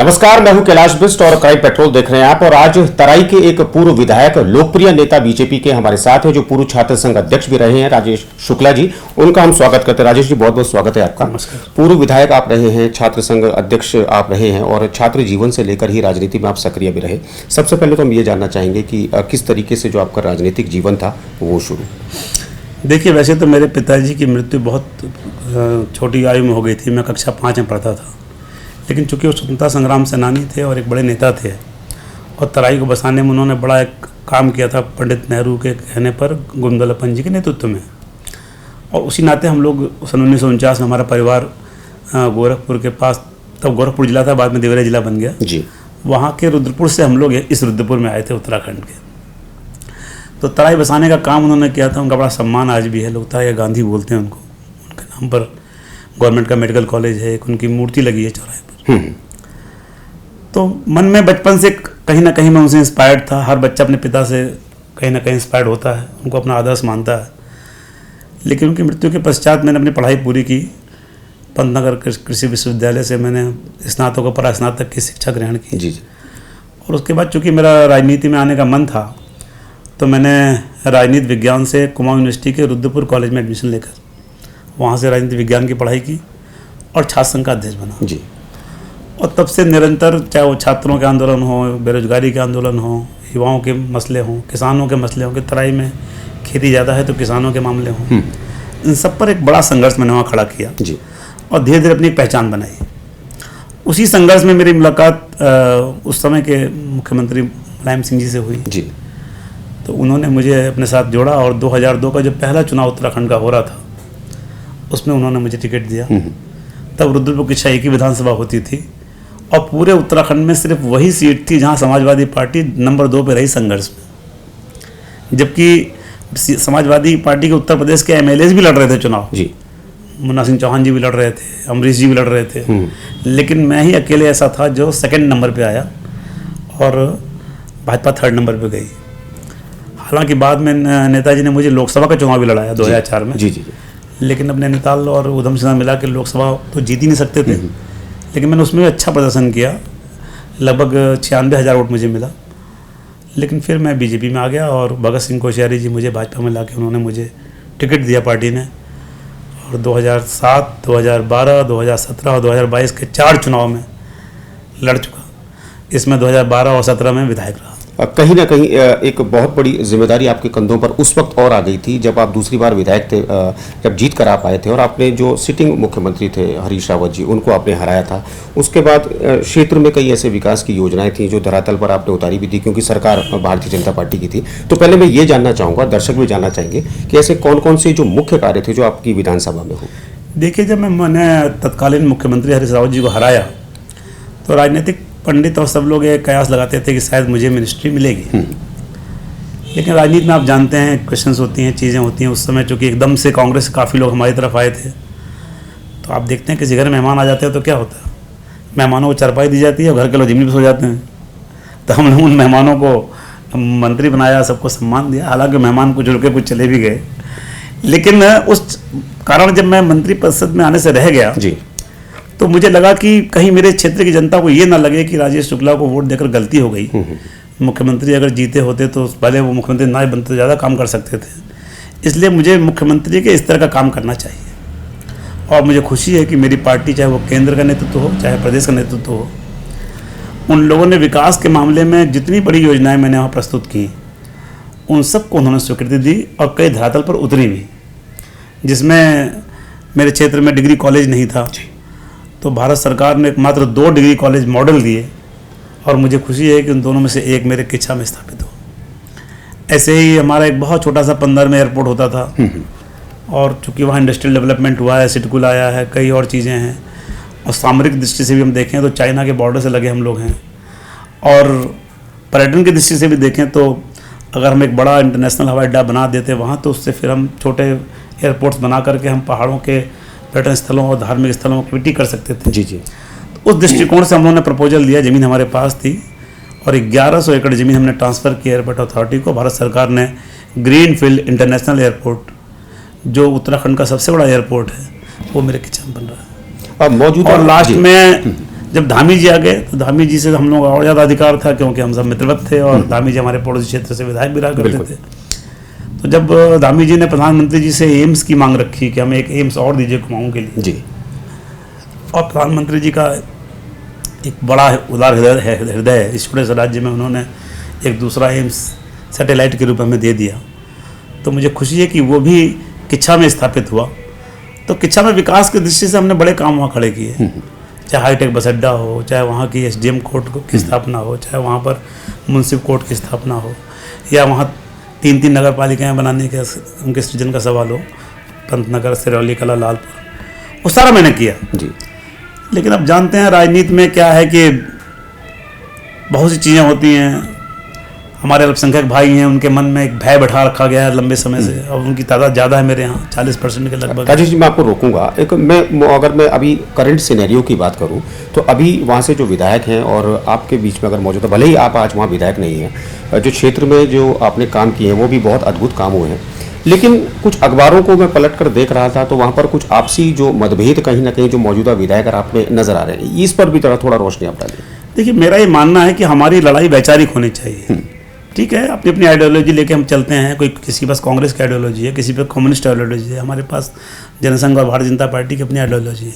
नमस्कार, मैं हूं कैलाश बिस्ट और क्राइम पेट्रोल देख रहे हैं आप। और आज तराई के एक पूर्व विधायक, लोकप्रिय नेता बीजेपी के हमारे साथ हैं, जो पूर्व छात्र संघ अध्यक्ष भी रहे हैं, राजेश शुक्ला जी। उनका हम स्वागत करते हैं। राजेश जी, बहुत बहुत स्वागत है आपका। नमस्कार। पूर्व विधायक आप रहे हैं, छात्र संघ अध्यक्ष आप रहे हैं और छात्र जीवन से लेकर ही राजनीति में आप सक्रिय भी रहे। सबसे पहले तो हम ये जानना चाहेंगे कि किस तरीके से जो आपका राजनीतिक जीवन था वो शुरू। देखिए, वैसे तो मेरे पिताजी की मृत्यु बहुत छोटी आयु में हो गई थी। मैं कक्षा 5 में पढ़ता था, लेकिन चूंकि वो स्वतंत्रता संग्राम सेनानी थे और एक बड़े नेता थे और तराई को बसाने में उन्होंने बड़ा एक काम किया था पंडित नेहरू के कहने पर, गोविंदवल्लभ जी के नेतृत्व में। और उसी नाते हम लोग सन 1949 में हमारा परिवार गोरखपुर के पास, तब गोरखपुर जिला था, बाद में देवरिया जिला बन गया जी, वहाँ के रुद्रपुर से हम लोग इस रुद्रपुर में आए थे, उत्तराखंड के। तो तराई बसाने का काम उन्होंने किया था। उनका बड़ा सम्मान आज भी है, लोग तराई गांधी बोलते हैं उनको। उनके नाम पर गवर्नमेंट का मेडिकल कॉलेज है, एक उनकी मूर्ति लगी है चौराहे पर। तो मन में बचपन से कहीं ना कहीं मैं उनसे इंस्पायर्ड था। हर बच्चा अपने पिता से कहीं ना कहीं इंस्पायर्ड होता है, उनको अपना आदर्श मानता है। लेकिन उनकी मृत्यु के पश्चात मैंने अपनी पढ़ाई पूरी की। पंतनगर कृषि विश्वविद्यालय से मैंने स्नातकोत्तर स्नातक की शिक्षा ग्रहण की जी। और उसके बाद चूँकि मेरा राजनीति में आने का मन था, तो मैंने राजनीति विज्ञान से कुमाऊं यूनिवर्सिटी के रुद्रपुर कॉलेज में एडमिशन लेकर वहाँ से राजनीति विज्ञान की पढ़ाई की और छात्र संघ का अध्यक्ष बना जी। और तब से निरंतर, चाहे वो छात्रों के आंदोलन हो, बेरोजगारी के आंदोलन हो, युवाओं के मसले हों, किसानों के मसले हों, कि तराई में खेती ज़्यादा है तो किसानों के मामले हों, इन सब पर एक बड़ा संघर्ष मैंने वहाँ खड़ा किया जी। और धीरे धीरे अपनी एक पहचान बनाई। उसी संघर्ष में मेरी मुलाकात उस समय के मुख्यमंत्री मुलायम सिंह जी से हुई जी। तो उन्होंने मुझे अपने साथ जोड़ा और 2002 का जब पहला चुनाव उत्तराखंड का हो रहा था, उसमें उन्होंने मुझे टिकट दिया। तब रुद्रपुर की 6 की विधानसभा होती थी और पूरे उत्तराखंड में सिर्फ वही सीट थी जहां समाजवादी पार्टी नंबर 2 पे रही संघर्ष में। जबकि समाजवादी पार्टी के उत्तर प्रदेश के एमएलए भी लड़ रहे थे चुनाव जी। मुन्ना सिंह चौहान जी भी लड़ रहे थे, अमरीश जी भी लड़ रहे थे, लेकिन मैं ही अकेले ऐसा था जो सेकंड नंबर पे आया और भाजपा 3rd नंबर पे गई। हालांकि बाद में नेताजी ने मुझे लोकसभा का चुनाव भी लड़ाया 2004 में जी। लेकिन अब नैनीताल और उधम सिंह मिला के लोकसभा तो जीत ही नहीं सकते थे, लेकिन मैंने उसमें भी अच्छा प्रदर्शन किया। लगभग 96,000 वोट मुझे मिला। लेकिन फिर मैं बीजेपी में आ गया और भगत सिंह कोश्यारी जी मुझे भाजपा में लाके उन्होंने मुझे टिकट दिया पार्टी ने। और 2007, 2012, 2017 और 2022 के 4 चुनाव में लड़ चुका। इसमें 2012 और 2017 में विधायक रहा। कहीं ना कहीं एक बहुत बड़ी जिम्मेदारी आपके कंधों पर उस वक्त और आ गई थी जब आप दूसरी बार विधायक थे, जब जीत कर आप आए थे और आपने जो सिटिंग मुख्यमंत्री थे हरीश रावत जी, उनको आपने हराया था। उसके बाद क्षेत्र में कई ऐसे विकास की योजनाएं थी जो धरातल पर आपने उतारी भी थी, क्योंकि सरकार भारतीय जनता पार्टी की थी। तो पहले मैं ये जानना चाहूँगा, दर्शक भी जानना चाहेंगे कि ऐसे कौन कौन से जो मुख्य कार्य थे जो आपकी विधानसभा में हो। देखिए, जब मैंने तत्कालीन मुख्यमंत्री हरीश रावत जी को हराया तो राजनीतिक पंडित और सब लोग एक कयास लगाते थे कि शायद मुझे मिनिस्ट्री मिलेगी। लेकिन राजनीति में आप जानते हैं, क्वेश्चंस होती हैं, चीज़ें होती हैं। उस समय चूँकि एकदम से कांग्रेस से काफ़ी लोग हमारी तरफ आए थे, तो आप देखते हैं किसी घर में मेहमान आ जाते हैं तो क्या होता है, मेहमानों को चारपाई दी जाती है और घर के लोग ज़मीन पर सो जाते हैं। तो हमने उन मेहमानों को मंत्री बनाया, सबको सम्मान दिया। हालांकि मेहमान कुछ रुके, कुछ चले भी गए। लेकिन उस कारण जब मैं मंत्री परिषद में आने से रह गया जी, तो मुझे लगा कि कहीं मेरे क्षेत्र की जनता को ये ना लगे कि राजेश शुक्ला को वोट देकर गलती हो गई। मुख्यमंत्री अगर जीते होते तो पहले वो मुख्यमंत्री ना बनते, ज़्यादा काम कर सकते थे। इसलिए मुझे मुख्यमंत्री के इस तरह का काम करना चाहिए। और मुझे खुशी है कि मेरी पार्टी, चाहे वो केंद्र का नेतृत्व हो चाहे प्रदेश का नेतृत्व हो, उन लोगों ने विकास के मामले में जितनी बड़ी योजनाएँ मैंने वहाँ प्रस्तुत की, उन सबको उन्होंने स्वीकृति दी और कई धरातल पर उतरी भी। जिसमें मेरे क्षेत्र में डिग्री कॉलेज नहीं था, तो भारत सरकार ने मात्र 2 डिग्री कॉलेज मॉडल दिए और मुझे खुशी है कि उन दोनों में से एक मेरे किच्छा में स्थापित हो। ऐसे ही हमारा एक बहुत छोटा सा 15 में एयरपोर्ट होता था और चूँकि वहाँ इंडस्ट्रियल डेवलपमेंट हुआ है, सिटकुल आया है, कई और चीज़ें हैं। और सामरिक दृष्टि से भी हम देखें तो चाइना के बॉर्डर से लगे हम लोग हैं। और पर्यटन की दृष्टि से भी देखें तो अगर हम एक बड़ा इंटरनेशनल हवाई अड्डा बना देते वहाँ, तो उससे फिर हम छोटे एयरपोर्ट्स बना करके हम पहाड़ों के पर्यटन स्थलों और धार्मिक स्थलों की एक्टिविटी कर सकते थे जी। तो उस दृष्टिकोण से हम लोगों ने प्रपोजल दिया। ज़मीन हमारे पास थी और 1100 एकड़ ज़मीन हमने ट्रांसफ़र की एयरपोर्ट अथॉरिटी को। भारत सरकार ने ग्रीन फील्ड इंटरनेशनल एयरपोर्ट, जो उत्तराखंड का सबसे बड़ा एयरपोर्ट है, वो मेरे किचन बन रहा है। अब मौजूदा और लास्ट में जब धामी जी आ गए तो धामी जी से हम लोग और ज़्यादा अधिकार था, क्योंकि हम सब मित्रवत थे और धामी जी हमारे पड़ोसी क्षेत्र से विधायक भी रहा करते थे। तो जब धामी जी ने प्रधानमंत्री जी से एम्स की मांग रखी कि हमें एक एम्स और दीजिए कुमाऊं के लिए जी, और प्रधानमंत्री जी का एक बड़ा उदार हृदय है, इस छोटे से राज्य में उन्होंने एक दूसरा एम्स सैटेलाइट के रूप में दे दिया। तो मुझे खुशी है कि वो भी किच्छा में स्थापित हुआ। तो किच्छा में विकास की दृष्टि से हमने बड़े काम वहाँ खड़े किए, चाहे हाईटेक बस अड्डा हो, चाहे वहाँ की एसडीएम कोर्ट की स्थापना हो, चाहे वहाँ पर म्यूनसिपल कोर्ट की स्थापना हो, या वहाँ 3 नगर पालिकाएँ बनाने के उनके सृजन का सवाल हो, पंतनगर, सिरौली कला, लालपुर, वो सारा मैंने किया जी। लेकिन अब जानते हैं राजनीति में क्या है कि बहुत सी चीज़ें होती हैं। हमारे अल्पसंख्यक भाई हैं, उनके मन में एक भय बैठा रखा गया है लंबे समय से, और उनकी तादाद ज़्यादा है मेरे यहाँ, 40% के लगभग। राजेश जी, मैं आपको रोकूंगा। अगर मैं अभी करंट सिनेरियो की बात करूं तो अभी वहाँ से जो विधायक हैं और आपके बीच में अगर मौजूद है, भले ही आप आज वहाँ विधायक नहीं हैं, जो क्षेत्र में जो आपने काम किए हैं वो भी बहुत अद्भुत काम हुए हैं, लेकिन कुछ अखबारों को मैं पलट कर देख रहा था तो वहाँ पर कुछ आपसी जो मतभेद कहीं ना कहीं जो मौजूदा विधायक और आप में नजर आ रहे हैं, इस पर भी थोड़ा रोशनी आप डालिए। देखिए, मेरा ये मानना है कि हमारी लड़ाई वैचारिक होनी चाहिए। ठीक है, अपनी अपनी आइडियोलॉजी लेके हम चलते हैं, कोई किसी के पास कांग्रेस की आइडियोलॉजी है, किसी पे कम्युनिस्ट आइडियोलॉजी है, हमारे पास जनसंघ और भारतीय जनता पार्टी की अपनी आइडियोलॉजी है।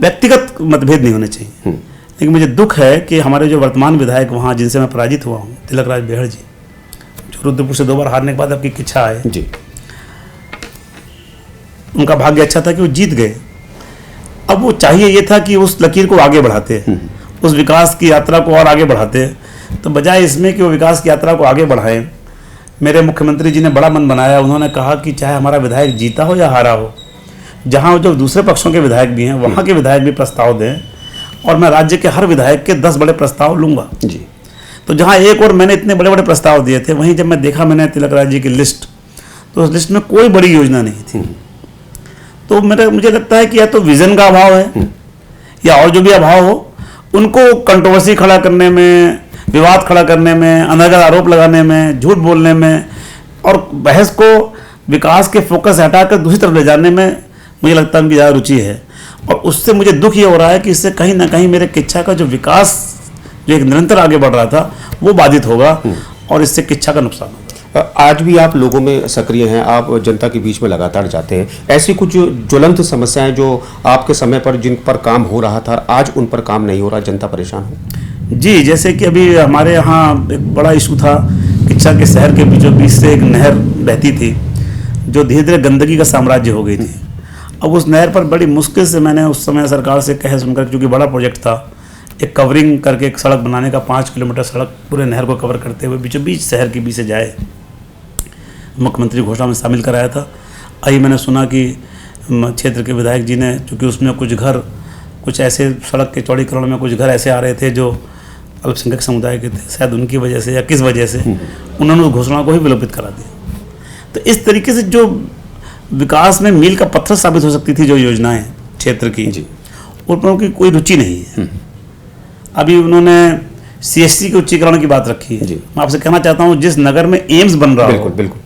व्यक्तिगत मतभेद नहीं होने चाहिए। लेकिन मुझे दुख है कि हमारे जो वर्तमान विधायक वहाँ जिनसे मैं पराजित हुआ हूँ, तिलक राज बेहड़ जी, जो रुद्रपुर से 2 बार हारने के बाद आपकी किच्छा है जी, उनका भाग्य अच्छा था कि वो जीत गए। अब वो चाहिए ये था कि उस लकीर को आगे बढ़ाते, उस विकास की यात्रा को और आगे बढ़ाते, तो बजाय इसमें कि वो विकास की यात्रा को आगे बढ़ाएं, मेरे मुख्यमंत्री जी ने बड़ा मन बनाया। उन्होंने कहा कि चाहे हमारा विधायक जीता हो या हारा हो, जहाँ जो दूसरे पक्षों के विधायक भी हैं वहाँ के विधायक भी प्रस्ताव दें, और मैं राज्य के हर विधायक के 10 बड़े प्रस्ताव लूँगा जी। तो जहाँ एक और मैंने इतने बड़े बड़े प्रस्ताव दिए थे, वहीं जब मैं देखा मैंने तिलक राज जी की लिस्ट, तो उस लिस्ट में कोई बड़ी योजना नहीं थी। तो मुझे लगता है कि या तो विजन का अभाव है, या और जो भी अभाव हो, उनको कंट्रोवर्सी खड़ा करने में, विवाद खड़ा करने में, अनर्गल आरोप लगाने में, झूठ बोलने में, और बहस को विकास के फोकस से हटाकर दूसरी तरफ ले जाने में मुझे लगता है उनकी ज़्यादा रुचि है। और उससे मुझे दुख ये हो रहा है कि इससे कहीं ना कहीं मेरे किच्छा का जो विकास, जो एक निरंतर आगे बढ़ रहा था, वो बाधित होगा, और इससे किच्छा का नुकसान होगा। आज भी आप लोगों में सक्रिय हैं, आप जनता के बीच में लगातार जाते हैं। ऐसी कुछ ज्वलंत समस्याएं जो आपके समय पर जिन पर काम हो रहा था, आज उन पर काम नहीं हो रहा, जनता परेशान हो? जी, जैसे कि अभी हमारे यहाँ एक बड़ा इशू था, किच्छा के शहर के बीचों बीच से एक नहर बहती थी, जो धीरे धीरे गंदगी का साम्राज्य हो गई थी। अब उस नहर पर बड़ी मुश्किल से मैंने उस समय सरकार से कहे सुनकर, क्योंकि बड़ा प्रोजेक्ट था, एक कवरिंग करके एक सड़क बनाने का, 5 किलोमीटर सड़क पूरे नहर को कवर करते हुए बीचों बीच शहर के बीच से जाए, मुख्यमंत्री घोषणा में शामिल कराया था। आई मैंने सुना कि क्षेत्र के विधायक जी ने, चूँकि उसमें कुछ ऐसे सड़क के चौड़ीकरण में कुछ घर ऐसे आ रहे थे जो अल्पसंख्यक समुदाय के थे, शायद उनकी वजह से या किस वजह से उन्होंने उस घोषणा को ही विलोपित करा दिया। तो इस तरीके से जो विकास में मील का पत्थर साबित हो सकती थी जो योजनाएं क्षेत्र की, उन पर उनकी कोई रुचि नहीं है। अभी उन्होंने CSC के उच्चीकरण की बात रखी है। मैं आपसे कहना चाहता हूँ, जिस नगर में एम्स बन रहा हो, बिल्कुल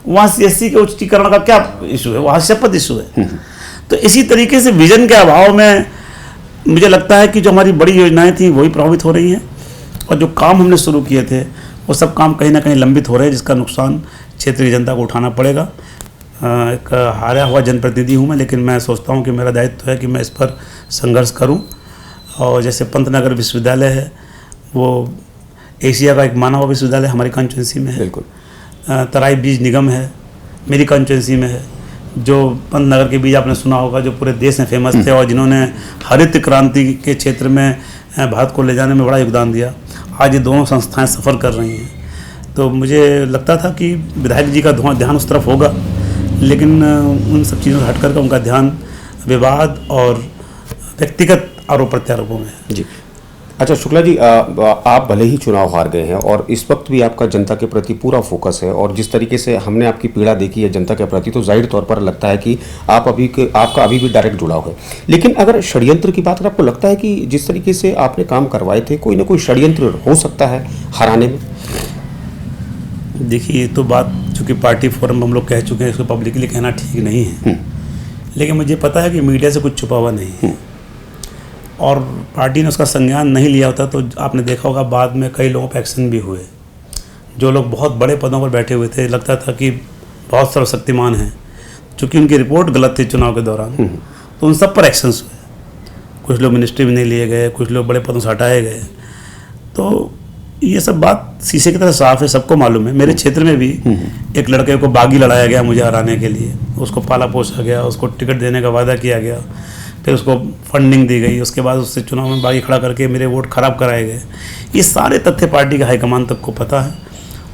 वहाँ CSC के उच्चीकरण का क्या इशू है? वहाँ शपथ इशू है। तो इसी तरीके से विजन के अभाव में मुझे लगता है कि जो हमारी बड़ी योजनाएं थी वही प्रभावित हो रही हैं, और जो काम हमने शुरू किए थे वो सब काम कहीं ना कहीं लंबित हो रहे हैं, जिसका नुकसान क्षेत्रीय जनता को उठाना पड़ेगा। एक हारा हुआ जनप्रतिनिधि हूँ मैं, लेकिन मैं सोचता हूँ कि मेरा दायित्व है कि मैं इस पर संघर्ष करूँ। और जैसे पंतनगर विश्वविद्यालय है, वो एशिया का एक माना हुआ विश्वविद्यालय हमारी कॉन्स्टिट्यूंसी में है। बिल्कुल। तराई बीज निगम है, मेरी कॉन्स्टिट्यूंसी में है, जो पंतनगर के बीज आपने सुना होगा, जो पूरे देश में फेमस थे और जिन्होंने हरित क्रांति के क्षेत्र में भारत को ले जाने में बड़ा योगदान दिया। आज ये दोनों संस्थाएं सफ़र कर रही हैं। तो मुझे लगता था कि विधायक जी का ध्यान उस तरफ होगा, लेकिन उन सब चीज़ों से हट कर उनका ध्यान विवाद और व्यक्तिगत आरोप प्रत्यारोपों में है। जी, अच्छा शुक्ला जी, आप भले ही चुनाव हार गए हैं और इस वक्त भी आपका जनता के प्रति पूरा फोकस है, और जिस तरीके से हमने आपकी पीड़ा देखी है जनता के प्रति, तो जाहिर तौर पर लगता है कि आपका अभी भी डायरेक्ट जुड़ाव है। लेकिन अगर षड्यंत्र की बात, आपको लगता है कि जिस तरीके से आपने काम करवाए थे, कोई ना कोई षड्यंत्र हो सकता है हराने में? देखिए, ये तो बात चूँकि पार्टी फोरम हम लोग कह चुके हैं, इसको पब्लिकली कहना ठीक नहीं है, लेकिन मुझे पता है कि मीडिया से कुछ छुपा हुआ नहीं है। और पार्टी ने उसका संज्ञान नहीं लिया होता तो आपने देखा होगा बाद में कई लोगों पर एक्शन भी हुए। जो लोग बहुत बड़े पदों पर बैठे हुए थे, लगता था कि बहुत सर्वशक्तिमान हैं, चूँकि उनकी रिपोर्ट गलत थी चुनाव के दौरान, तो उन सब पर एक्शंस हुए। कुछ लोग मिनिस्ट्री में नहीं लिए गए, कुछ लोग बड़े पदों से हटाए गए। तो ये सब बात शीशे की तरह साफ है, सबको मालूम है। मेरे क्षेत्र में भी एक लड़के को बागी लड़ाया गया मुझे हराने के लिए, उसको पाला पोसा गया, उसको टिकट देने का वादा किया गया, फिर उसको फंडिंग दी गई, उसके बाद उससे चुनाव में बागी खड़ा करके मेरे वोट खराब कराए गए। ये सारे तथ्य पार्टी के हाईकमान तक को पता है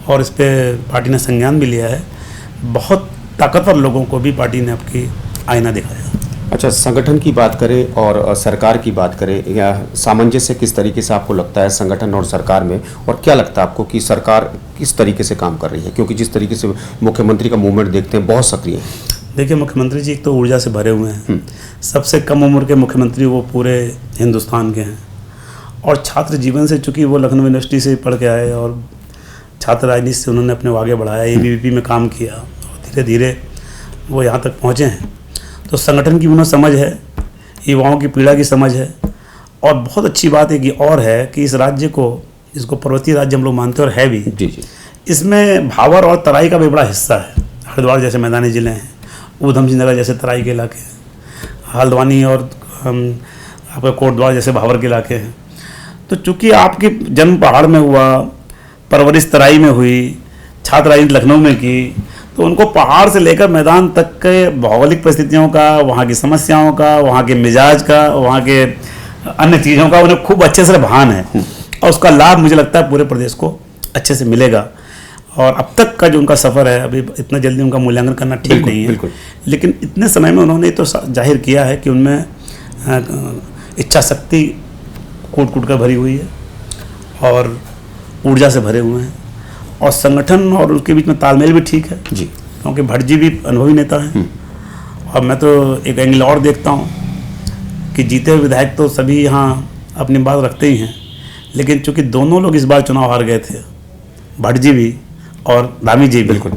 और इस पर पार्टी ने संज्ञान भी लिया है। बहुत ताकतवर लोगों को भी पार्टी ने आपकी आईना दिखाया। अच्छा, संगठन की बात करें और सरकार की बात करें, या सामंजस्य किस तरीके से आपको लगता है संगठन और सरकार में, और क्या लगता है आपको कि सरकार किस तरीके से काम कर रही है? क्योंकि जिस तरीके से मुख्यमंत्री का मूवमेंट देखते हैं बहुत सक्रिय है। देखिए, मुख्यमंत्री जी एक तो ऊर्जा से भरे हुए हैं, सबसे कम उम्र के मुख्यमंत्री वो पूरे हिंदुस्तान के हैं, और छात्र जीवन से, चूँकि वो लखनऊ यूनिवर्सिटी से पढ़ के आए और छात्र राजनीति से उन्होंने अपने आगे बढ़ाया, एबीवीपी में काम किया और धीरे धीरे वो यहाँ तक पहुँचे हैं। तो संगठन की उन्हें समझ है, युवाओं की पीड़ा की समझ है, और बहुत अच्छी बात एक ये और है कि इस राज्य को, जिसको पर्वतीय राज्य हम लोग मानते हैं और है भी, जी, इसमें भावर और तराई का भी बड़ा हिस्सा है। हरिद्वार जैसे मैदानी जिले हैं, ऊधम सिंह नगर जैसे तराई के इलाके हैं, हल्द्वानी और आपका कोटद्वार जैसे भावर के इलाके हैं। तो चूँकि आपकी जन्म पहाड़ में हुआ, परवरिश तराई में हुई, छात्र राजनीति लखनऊ में की, तो उनको पहाड़ से लेकर मैदान तक के भौगोलिक परिस्थितियों का, वहाँ की समस्याओं का, वहाँ के मिजाज का, वहाँ के अन्य चीज़ों का उन्हें खूब अच्छे से भान है, और उसका लाभ मुझे लगता है पूरे प्रदेश को अच्छे से मिलेगा। और अब तक का जो उनका सफ़र है, अभी इतना जल्दी उनका मूल्यांकन करना ठीक नहीं है, लेकिन इतने समय में उन्होंने तो जाहिर किया है कि उनमें इच्छा शक्ति कूट कूट कर भरी हुई है और ऊर्जा से भरे हुए हैं, और संगठन और उसके बीच में तालमेल भी ठीक है जी, क्योंकि भट्ट जी भी अनुभवी नेता हैं। और मैं तो एक एंगल और देखता हूँ कि जीते हुए विधायक तो सभी यहाँ अपनी बात रखते ही हैं, लेकिन चूंकि दोनों लोग इस बार चुनाव हार गए थे, भट्ट जी भी और धामी जी भी, बिल्कुल,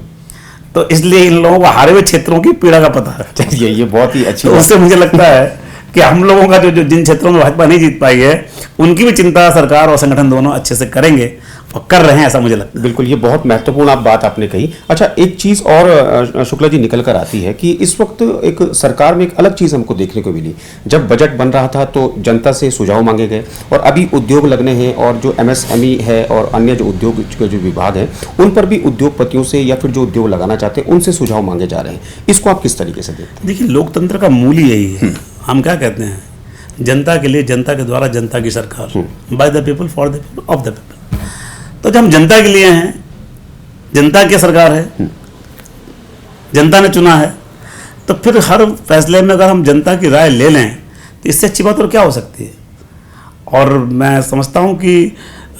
तो इसलिए इन लोगों को हारे हुए क्षेत्रों की पीड़ा का पता है। चलिए, ये बहुत ही अच्छी तो उससे मुझे लगता है कि हम लोगों का जो जिन क्षेत्रों में भाजपा नहीं जीत पाई है, उनकी भी चिंता सरकार और संगठन दोनों अच्छे से करेंगे और कर रहे हैं, ऐसा मुझे लगता है। बिल्कुल, ये बहुत महत्वपूर्ण आप बात आपने कही। अच्छा, एक चीज़ और शुक्ला जी निकल कर आती है कि इस वक्त एक सरकार में एक अलग चीज़ हमको देखने को मिली। जब बजट बन रहा था तो जनता से सुझाव मांगे गए, और अभी उद्योग लगने हैं, और जो MSME है और अन्य जो उद्योग के जो विभाग हैं, उन पर भी उद्योगपतियों से या फिर जो उद्योग लगाना चाहते हैं उनसे सुझाव मांगे जा रहे हैं। इसको आप किस तरीके से देखते हैं? देखिए, लोकतंत्र का मूल ही यही है। हम क्या कहते हैं, जनता के लिए, जनता के द्वारा, जनता की सरकार, by the people, for the people, of the people. तो जब हम जनता के लिए हैं, जनता की सरकार है, जनता ने चुना है, तो फिर हर फैसले में अगर हम जनता की राय ले लें तो इससे अच्छी बात और क्या हो सकती है। और मैं समझता हूँ कि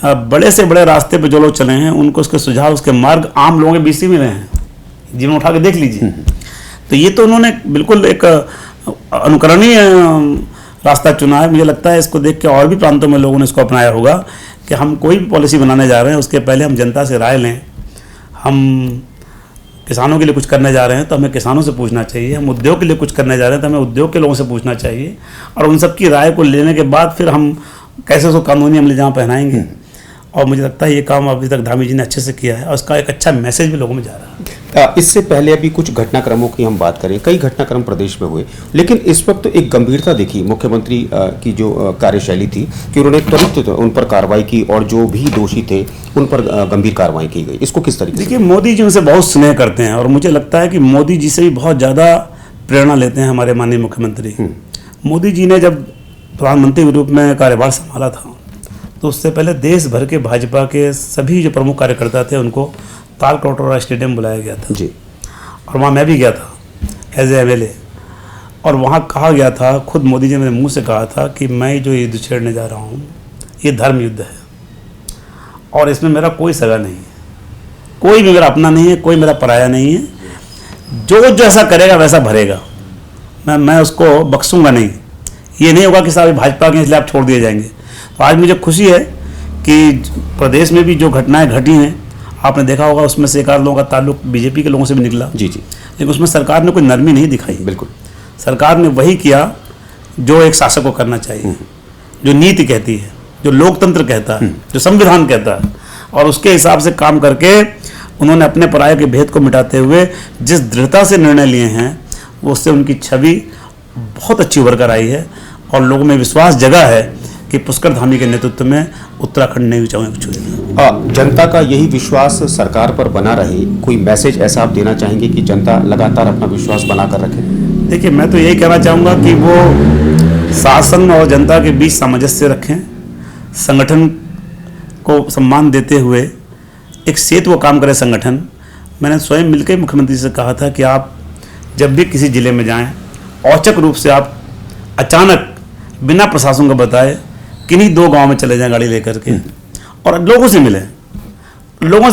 बड़े से बड़े रास्ते पे जो लोग चले हैं, उनको उसके सुझाव, उसके मार्ग आम लोगों के बीच से मिले हैं। जीवन उठा के देख लीजिए। तो ये तो उन्होंने बिल्कुल एक अनुकरणीय रास्ता चुना है। मुझे लगता है इसको देख के और भी प्रांतों में लोगों ने इसको अपनाया होगा कि हम कोई भी पॉलिसी बनाने जा रहे हैं, उसके पहले हम जनता से राय लें। हम किसानों के लिए कुछ करने जा रहे हैं तो हमें किसानों से पूछना चाहिए, हम उद्योग के लिए कुछ करने जा रहे हैं तो हमें उद्योग के लोगों से पूछना चाहिए, और उन सब की राय को लेने के बाद फिर हम कैसे उसको कानूनी अमल जहाँ पहनाएंगे। और मुझे लगता है ये काम अभी तक धामी जी ने अच्छे से किया है, और उसका एक अच्छा मैसेज भी लोगों में जा रहा है। इससे पहले अभी कुछ घटनाक्रमों की हम बात करें, कई घटनाक्रम प्रदेश में हुए, लेकिन इस वक्त एक गंभीरता देखी मुख्यमंत्री की जो कार्यशैली थी कि उन्होंने त्वरित उन पर कार्रवाई की, और जो भी दोषी थे उन पर गंभीर कार्रवाई की गई। इसको किस तरीके से? देखिए, मोदी जी उनसे बहुत स्नेह करते हैं, और मुझे लगता है कि मोदी जी से भी बहुत ज़्यादा प्रेरणा लेते हैं हमारे माननीय मुख्यमंत्री। मोदी जी ने जब प्रधानमंत्री के रूप में कार्यभार संभाला था, तो उससे पहले देश भर के भाजपा के सभी जो प्रमुख कार्यकर्ता थे उनको तालकटोरा स्टेडियम बुलाया गया था जी, और वहाँ मैं भी गया था एज ए MLA। और वहाँ कहा गया था, खुद मोदी जी ने मेरे मुंह से कहा था कि मैं जो युद्ध छेड़ने जा रहा हूँ ये धर्म युद्ध है, और इसमें मेरा कोई सगा नहीं है, कोई भी मेरा अपना नहीं है, कोई मेरा पराया नहीं है। जो जैसा करेगा वैसा भरेगा, मैं उसको बख्सूंगा नहीं। ये नहीं होगा कि साहब भाजपा के इसलिए आप छोड़ दिए जाएंगे। तो आज मुझे खुशी है कि प्रदेश में भी जो घटनाएं घटी हैं, आपने देखा होगा उसमें से एक आध लोगों का ताल्लुक बीजेपी के लोगों से भी निकला। जी, लेकिन उसमें सरकार ने कोई नरमी नहीं दिखाई। बिल्कुल, सरकार ने वही किया जो एक शासक को करना चाहिए। जो नीति कहती है, जो लोकतंत्र कहता है, जो संविधान कहता है, और उसके हिसाब से काम करके उन्होंने अपने पराये के भेद को मिटाते हुए जिस दृढ़ता से निर्णय लिए हैं, वो उससे उनकी छवि बहुत अच्छी उभर कर आई है और लोगों में विश्वास जगा है कि पुष्कर धामी के नेतृत्व में उत्तराखंड नई ऊंचाइयों को छुएगा। जनता का यही विश्वास सरकार पर बना रहे, कोई मैसेज ऐसा आप देना चाहेंगे कि जनता लगातार अपना विश्वास बना कर रखे? देखिए, मैं तो यही कहना चाहूँगा कि वो शासन और जनता के बीच सामंजस्य रखें, संगठन को सम्मान देते हुए एक सेतु वो काम करे संगठन। मैंने स्वयं मिलकर मुख्यमंत्री से कहा था कि आप जब भी किसी जिले में जाएं, औचक रूप से आप अचानक बिना प्रशासन को बताए किन्हीं 2 गांव में चले जाएं गाड़ी लेकर के और लोगों से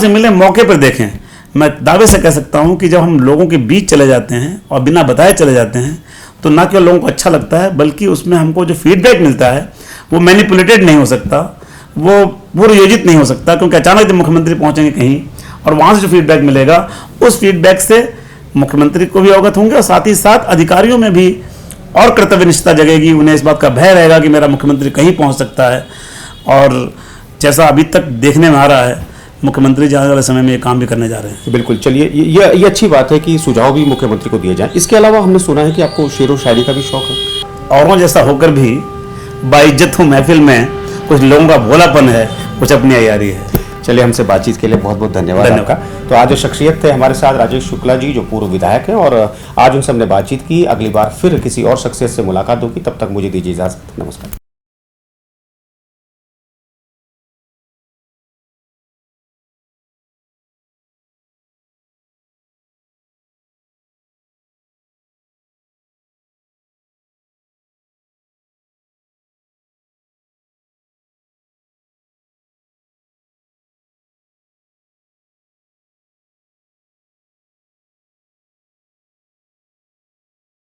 मिलें, मौके पर देखें। मैं दावे से कह सकता हूं कि जब हम लोगों के बीच चले जाते हैं और बिना बताए चले जाते हैं तो ना केवल लोगों को अच्छा लगता है, बल्कि उसमें हमको जो फीडबैक मिलता है वो मैनिपुलेटेड नहीं हो सकता, वो पूर्व योजित नहीं हो सकता, क्योंकि अचानक जब मुख्यमंत्री पहुंचेंगे कहीं और वहाँ से जो फीडबैक मिलेगा, उस फीडबैक से मुख्यमंत्री को भी अवगत होंगे और साथ ही साथ अधिकारियों में भी और कर्तव्यनिष्ठता जगेगी। उन्हें इस बात का भय रहेगा कि मेरा मुख्यमंत्री कहीं पहुंच सकता है। और जैसा अभी तक देखने में आ रहा है, मुख्यमंत्री जाने वाले समय में ये काम भी करने जा रहे हैं। बिल्कुल, चलिए, ये अच्छी बात है कि सुझाव भी मुख्यमंत्री को दिए जाए। इसके अलावा हमने सुना है कि आपको शेर व शायरी का भी शौक है। औरों जैसा होकर भी बाइज्जत हूँ महफिल में, कुछ लोगों का भोलापन है, कुछ अपनी अयारी है। चलिए, हमसे बातचीत के लिए बहुत बहुत धन्यवाद आपका। तो आज जो शख्सियत थे हमारे साथ राजेश शुक्ला जी, जो पूर्व विधायक हैं, और आज उनसे हमने बातचीत की। अगली बार फिर किसी और शख्सियत से मुलाकात होगी, तब तक मुझे दीजिए इजाजत। नमस्कार।